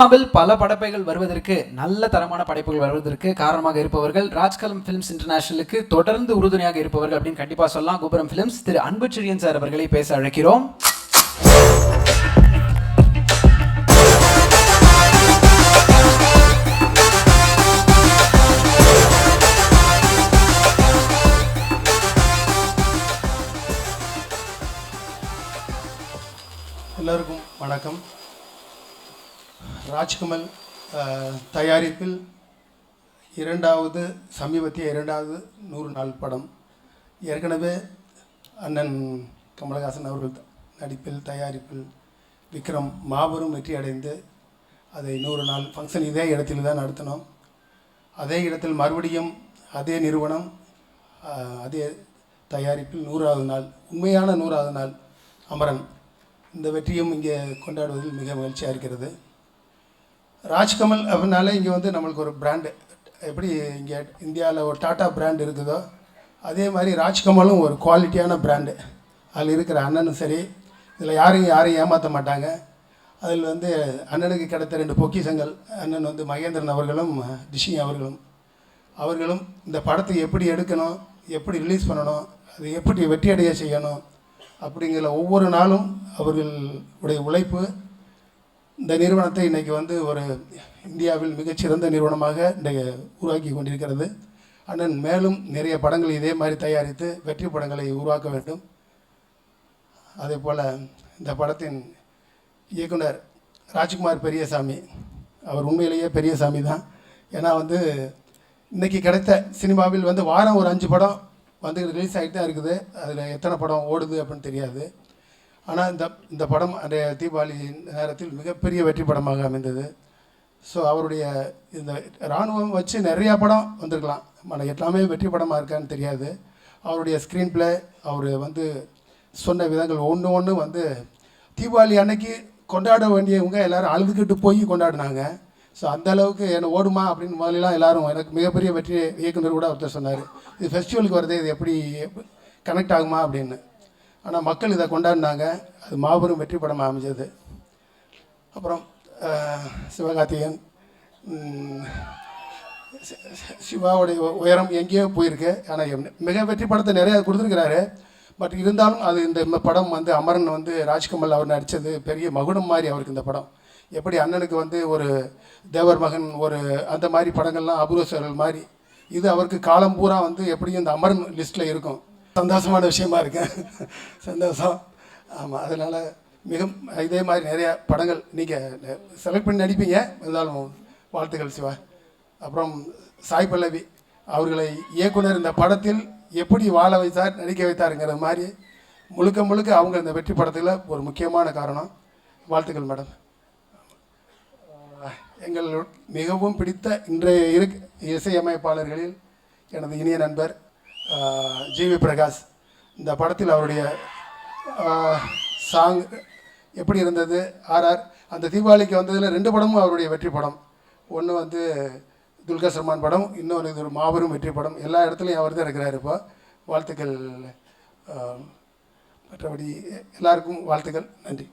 சினிமாவில் பல படைப்புகள் வருவதற்கு நல்ல தரமான படைப்புகள் வருவதற்கு காரணமாக இருப்பவர்கள் ராஜ்கலம் ஃபிலிம்ஸ் இன்டர்நேஷனலுக்கு தொடர்ந்து உறுதுணையாக இருப்பவர்கள் அப்படின்னு கண்டிப்பா சொல்லலாம். கோபுரம் ஃபிலிம்ஸ் திரு அன்புச்செழியன் சார் அவர்களை பேச அழைக்கிறோம். எல்லாருக்கும் வணக்கம். ராஜ்கமல் தயாரிப்பில் சமீபத்திய இரண்டாவது 100 நாள் படம். ஏற்கனவே அண்ணன் கமலஹாசன் அவர்கள் நடிப்பில் தயாரிப்பில் விக்ரம் மாபெரும் வெற்றி அடைந்து அதை 100 நாள் ஃபங்க்ஷன் இதே இடத்தில் தான் நடத்தினோம். அதே இடத்தில் மறுபடியும் அதே நிறுவனம் அதே தயாரிப்பில் 100வது நாள், உண்மையான 100வது நாள் அமரன், இந்த வெற்றியும் இங்கே கொண்டாடுவதில் மிக மகிழ்ச்சியாக இருக்கிறது. ராஜ்கமல் அப்படின்னாலே இங்கே வந்து நம்மளுக்கு ஒரு பிராண்டு, எப்படி இங்கே இந்தியாவில் ஒரு டாட்டா பிராண்ட் இருக்குதோ அதே மாதிரி ராஜ்கமலும் ஒரு குவாலிட்டியான பிராண்டு. அதில் இருக்கிற அண்ணனும் சரி, இதில் யாரையும் ஏமாற்ற மாட்டாங்க. அதில் வந்து அண்ணனுக்கு கிடைத்த 2 பொக்கிஷங்கள், அண்ணன் வந்து மகேந்திரன் அவர்களும் டிஷி அவர்களும் இந்த படத்தை எப்படி எடுக்கணும், எப்படி ரிலீஸ் பண்ணணும், அது எப்படி வெற்றியடைய செய்யணும் அப்படிங்கிற ஒவ்வொரு நாளும் அவர்களுடைய உழைப்பு இந்த நிறுவனத்தை இன்றைக்கி வந்து ஒரு இந்தியாவில் மிகச்சிறந்த நிறுவனமாக இன்றைக்கு உருவாக்கி கொண்டிருக்கிறது. அண்ணன் மேலும் நிறைய படங்களை இதே மாதிரி தயாரித்து வெற்றி படங்களை உருவாக்க வேண்டும். அதே போல் இந்த படத்தின் இயக்குனர் ராஜ்குமார் பெரியசாமி, அவர் உண்மையிலேயே பெரியசாமி தான். ஏன்னா வந்து இன்றைக்கி கிடைத்த சினிமாவில் வந்து வாரம் ஒரு 5 படம் வந்து ரிலீஸ் ஆகிட்டு தான் இருக்குது. அதில் எத்தனை படம் ஓடுது அப்படின்னு தெரியாது. ஆனால் இந்த படம் அன்றைய தீபாவளி நேரத்தில் மிகப்பெரிய வெற்றி படமாக அமைந்தது. ஸோ அவருடைய இந்த இராணுவம் வச்சு நிறையா படம் வந்திருக்கலாம், ஆனால் எல்லாமே வெற்றி படமாக இருக்கான்னு தெரியாது. அவருடைய ஸ்க்ரீன் ப்ளே, அவர் வந்து சொன்ன விதங்கள் ஒன்று வந்து தீபாவளி அன்னைக்கு கொண்டாட வேண்டியவங்க எல்லோரும் அழுதுகிட்டு போய் கொண்டாடினாங்க. ஸோ அந்தளவுக்கு என்ன ஓடுமா அப்படின்னு முதலாம் எல்லோரும், எனக்கு மிகப்பெரிய வெற்றி இயக்குனர் கூட ஒருத்தர் சொன்னார், இது ஃபெஸ்டிவலுக்கு வருது, இது எப்படி கனெக்ட் ஆகுமா அப்படின்னு. ஆனால் மக்கள் இதை கொண்டாடினாங்க, அது மாபெரும் வெற்றி படமாக அமைஞ்சது. அப்புறம் சிவகார்த்திகேயன், சிவாவுடைய உயரம் எங்கேயோ போயிருக்கு. ஆனால் மிக வெற்றி படத்தை நிறையா கொடுத்துருக்கிறாரு. பட் இருந்தாலும் அது இந்த படம் வந்து அமரன் வந்து ராஜ்கமல் அவர் நடித்தது பெரிய மகுடம் மாதிரி அவருக்கு இந்த படம். எப்படி அண்ணனுக்கு வந்து ஒரு தேவர் மகன், ஒரு அந்த மாதிரி படங்கள்லாம் அபூர்வசர்கள் மாதிரி, இது அவருக்கு காலம் பூரா வந்து எப்படியும் இந்த அமரன் லிஸ்ட்டில் இருக்கும். சந்தோஷமான விஷயமா இருக்கேன், சந்தோஷம். ஆமாம், அதனால் இதே மாதிரி நிறையா படங்கள் நீங்கள் செலக்ட் பண்ணி நடிப்பீங்க, இருந்தாலும் வாழ்த்துக்கள் சிவா. அப்புறம் சாய் பல்லவி அவர்களை இயக்குனர் இந்த படத்தில் எப்படி வாழ வைத்தார், நடிக்க வைத்தாருங்கிற மாதிரி முழுக்க அவங்க இந்த வெற்றி படத்தில் ஒரு முக்கியமான காரணம். வாழ்த்துக்கள் மேடம். எங்கள் மிகவும் பிடித்த இன்றைய இசையமைப்பாளர்களில் எனது இனிய நண்பர் ஜிவி பிரகாஷ். இந்த படத்தில் அவருடைய சாங் எப்படி இருந்தது, ஆர்ஆர் அந்த தீபாவளிக்கு வந்ததில் 2 படமும் அவருடைய வெற்றி படம். ஒன்று வந்து துல்கர் சல்மான் படம், இன்னொன்று இது ஒரு மாபெரும் வெற்றி படம். எல்லா இடத்துலையும் அவர் தான் இருக்கிறார். இப்போ வாழ்த்துக்கள். மற்றபடி எல்லாருக்கும் வாழ்த்துக்கள், நன்றி.